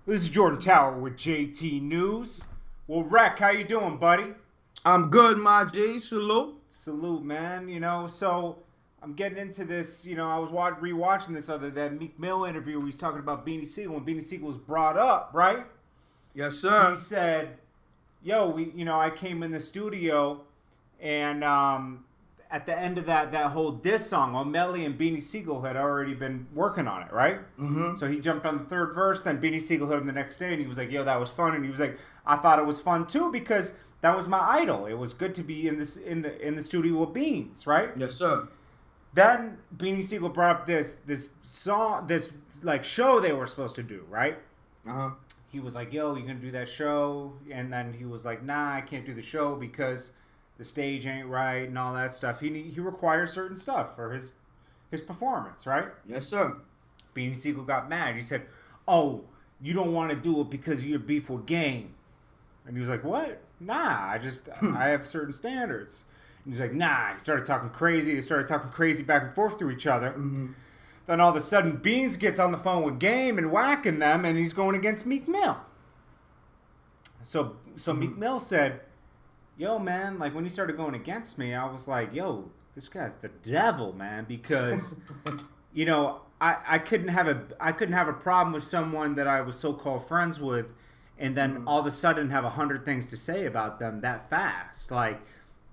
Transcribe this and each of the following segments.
This is Jordan Tower with JT News. Well, Rec, how you doing, buddy? I'm good, my G. Salute. Salute, man. So I'm getting into this. I was rewatching this that Meek Mill interview where he's talking about Beanie Sigel. When Beanie Sigel was brought up, right? Yes, sir. He said, "Yo, I came in the studio, and at the end of that whole diss song, O'Malley and Beanie Sigel had already been working on it, right? Mm-hmm. So he jumped on the third verse. Then Beanie Sigel hit him the next day, and he was like, "Yo, that was fun." And he was like, "I thought it was fun too because that was my idol. It was good to be in the studio with Beans, right?" Yes, sir. Then Beanie Sigel brought up this song, this like show they were supposed to do, right? Uh-huh. He was like, "Yo, you gonna do that show?" And then he was like, "Nah, I can't do the show because the stage ain't right and all that stuff." He requires certain stuff for his performance, right? Yes, sir. Beanie Sigel got mad. He said, "Oh, you don't want to do it because of your beef with Game." And he was like, "What? Nah, I have certain standards." And he's like, "Nah." He started talking crazy. They started talking crazy back and forth to each other. Mm-hmm. Then all of a sudden, Beans gets on the phone with Game and whacking them, and he's going against Meek Mill. So Meek Mill said, "Yo, man, like when he started going against me, I was like, yo, this guy's the devil, man, because I couldn't have a problem with someone that I was so-called friends with, and then all of a sudden have 100 things to say about them that fast. Like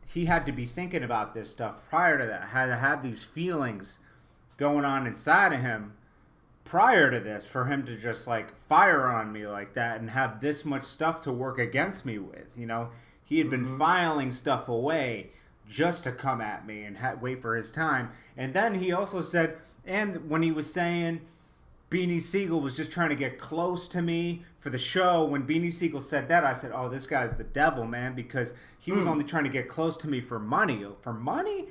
he had to be thinking about this stuff prior to that. Had to have these feelings going on inside of him prior to this for him to just like fire on me like that and have this much stuff to work against me with. He had been filing stuff away just to come at me and wait for his time." And then he also said, and when he was saying Beanie Sigel was just trying to get close to me for the show, when Beanie Sigel said that, I said, "Oh, this guy's the devil, man," because he was only trying to get close to me for money. For money?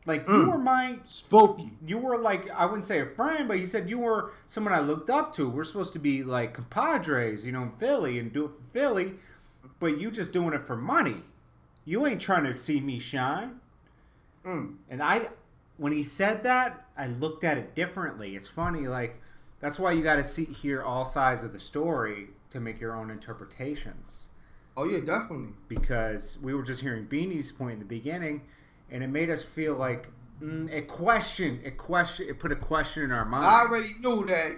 Like, you were Spooky. you were like, I wouldn't say a friend, but he said you were someone I looked up to. We're supposed to be like compadres, in Philly and do it for Philly. But you just doing it for money. You ain't trying to see me shine. And when he said that, I looked at it differently. It's funny, like, that's why you got to hear all sides of the story to make your own interpretations. Oh, yeah, definitely. Because we were just hearing Beanie's point in the beginning, and it made us feel like it put a question in our mind. I already knew that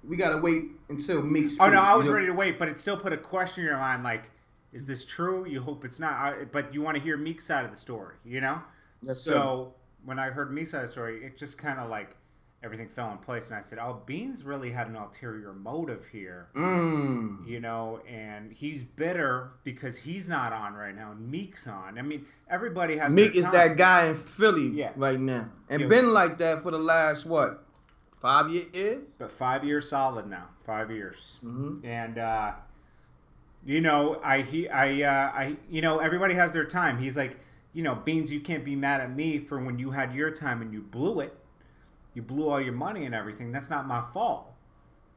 we got to wait until Meek speaks. Oh, no, I was ready to wait, but it still put a question in your mind, like, is this true? You hope it's not, but you want to hear Meek's side of the story, Yes, so when I heard Meek's side of the story, it just kind of like everything fell in place, and I said, "Oh, Beans really had an ulterior motive here, and he's bitter because he's not on right now, and Meek's on. I mean, everybody has Meek their is time. that guy in Philly right now, and been like that for the last 5 years? But 5 years solid now, 5 years, and everybody has their time. He's like, Beans, you can't be mad at me for when you had your time and you blew it. You blew all your money and everything. That's not my fault.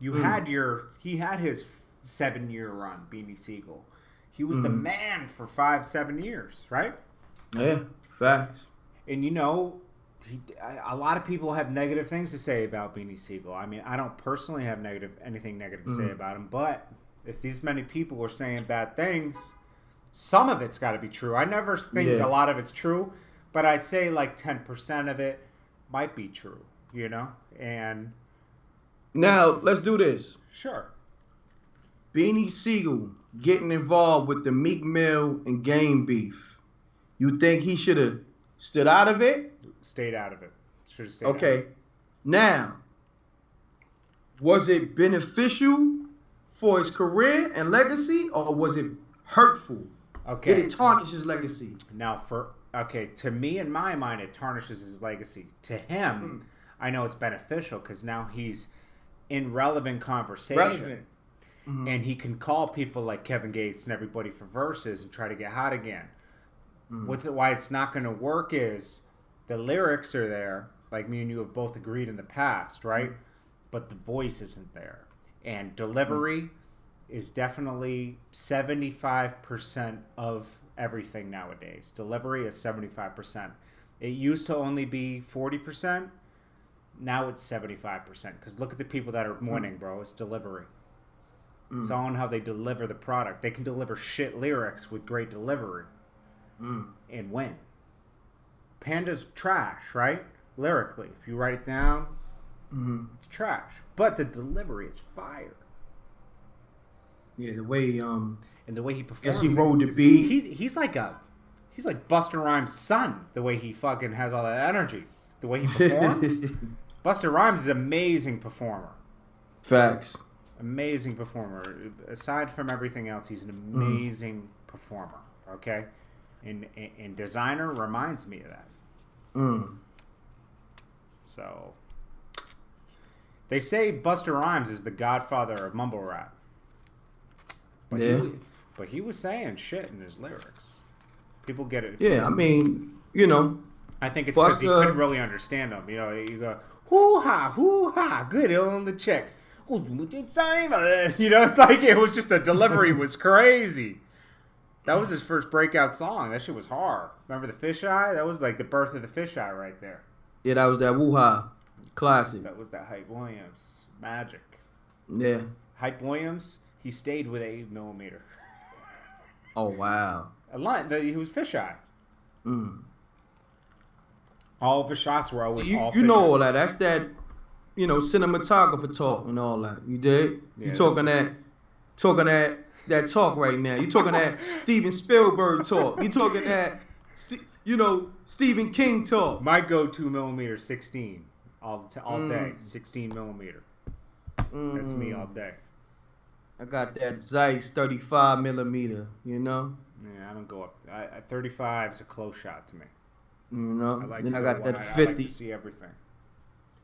He had his 7-year run, Beanie Sigel. He was the man for 5-7 years, right? Yeah, facts. And a lot of people have negative things to say about Beanie Sigel. I mean, I don't personally have anything negative to say about him, but if these many people are saying bad things, some of it's got to be true. I never think a lot of it's true, but I'd say like 10% of it might be true, And now let's do this. Sure. Beanie Sigel getting involved with the Meek Mill and Game beef. You think he should have stood out of it? Stayed out of it. Should have stayed out of it. Okay. Now, was it beneficial for his career and legacy, or was it hurtful? Okay. Did it tarnish his legacy? Now, to me, in my mind, it tarnishes his legacy. To him, I know it's beneficial because now he's in relevant conversation. And he can call people like Kevin Gates and everybody for verses and try to get hot again. Why it's not going to work is the lyrics are there, like me and you have both agreed in the past, right? But the voice isn't there. And delivery is definitely 75% of everything nowadays. Delivery is 75%. It used to only be 40%. Now it's 75%. Because look at the people that are winning, bro. It's delivery. It's all in how they deliver the product. They can deliver shit lyrics with great delivery and win. Panda's trash, right? Lyrically, if you write it down, it's trash. But the delivery is fire. Yeah, the way And the way he performs. Yes, he wrote the beat. He's like Busta Rhymes' son. The way he fucking has all that energy. The way he performs. Busta Rhymes is an amazing performer. Facts. Amazing performer. Aside from everything else, he's an amazing performer. Okay, and Designer reminds me of that. So they say Busta Rhymes is the godfather of mumble rap. But but he was saying shit in his lyrics. People get it. Yeah, I mean, you know. I think it's because he couldn't really understand them. You know, you go hoo ha, good on the check. You know, it's like it was just the delivery was crazy. That was his first breakout song. That shit was hard. Remember the fisheye? That was like the birth of the fisheye right there. Yeah, that was that woo-ha classic. That was that Hype Williams magic. Yeah. Hype Williams, he stayed with 8mm. Oh wow. He was fisheye. All of his shots were always all you know all that. That's that, you know, cinematographer talk and all that. You did? Yeah, you talking that talk right now. You talking that Steven Spielberg talk. You talking that, you know, Stephen King talk. My go-to millimeter 16 all day. 16mm. That's me all day. I got that Zeiss 35mm. You know. Yeah, I don't go up. 35 is a close shot to me. You know. I like then to I got go that wide. 50. I like to see everything.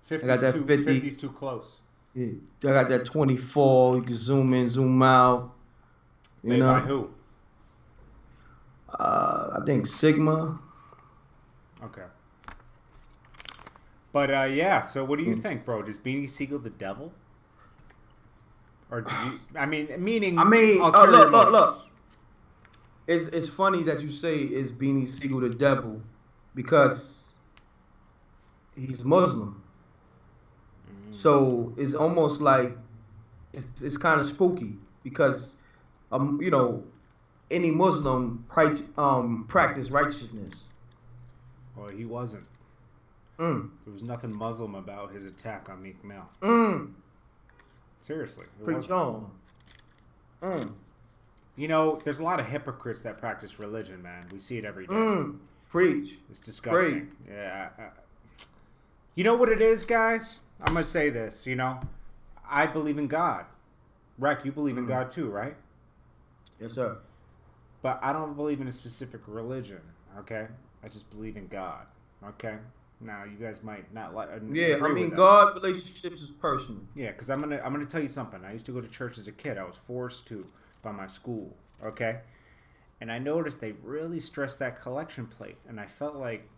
50's too close. Yeah, I got that 24. You can zoom in, zoom out. Made by who? I think Sigma. Okay. But yeah, so what do you think, bro? Does Beanie Sigel the devil? Or do you? Meaning. Look. It's funny that you say is Beanie Sigel the devil, because he's Muslim. So it's almost like it's kind of spooky, because you know, any Muslim practice righteousness. Well, he wasn't. There was nothing Muslim about his attack on Meek Mill. Seriously. Preach on. You know, there's a lot of hypocrites that practice religion, man. We see it every day. Preach. It's disgusting. Preach. Yeah. You know what it is, guys? I'm going to say this, you know. I believe in God. Rec, you believe in God too, right? Yes, sir. But I don't believe in a specific religion, okay? I just believe in God, okay? Now, you guys might not like. Yeah, I mean, God relationships is personal. Yeah, because I'm gonna tell you something. I used to go to church as a kid. I was forced to by my school, okay? And I noticed they really stressed that collection plate, and I felt like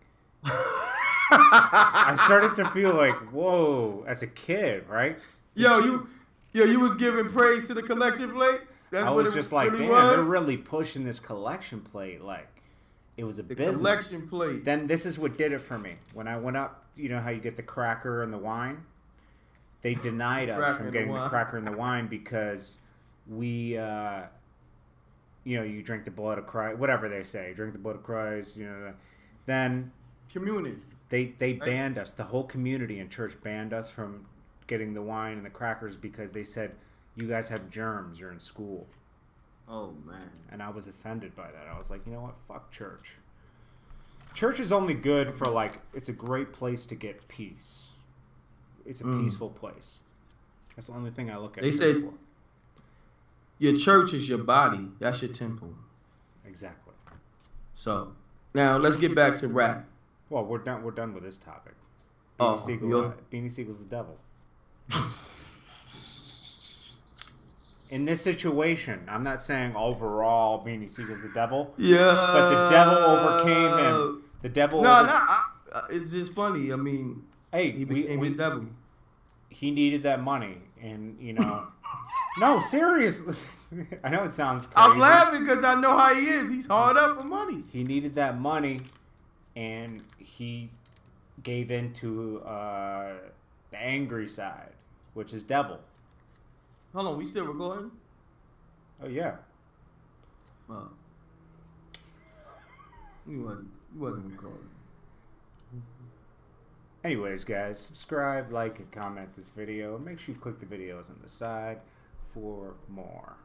I started to feel like, whoa, as a kid, right? You was giving praise to the collection plate. That's I what was it just like, really damn, was? they're really pushing this collection plate like. It was a business. Collection plate. Then this is what did it for me. When I went up, you know how you get the cracker and the wine? They denied us from getting the cracker and the wine because we, you drink the blood of Christ, whatever they say, drink the blood of Christ, you know. Then community. They banned us. The whole community in church banned us from getting the wine and the crackers because they said, you guys have germs, you're in school. Oh, man. And I was offended by that. I was like, you know what? Fuck church. Church is only good for, like, it's a great place to get peace. It's a peaceful place. That's the only thing I look at they church said for. Your church is your body. That's your temple. Exactly. So, now let's get back to rap. Well, we're done with this topic. Beanie Siegel's the devil. In this situation, I'm not saying overall Beanie Siegel's the devil. Yeah. But the devil overcame him. The devil. It's just funny. I mean, hey, he became the devil. He needed that money, and you know. No, seriously. I know it sounds crazy. I'm laughing because I know how he is. He's hard up for money. He needed that money, and he gave in to the angry side, which is devil. Hold on, we still recording? Oh yeah. He wasn't recording. Anyways, guys, subscribe, like, and comment this video. Make sure you click the videos on the side for more.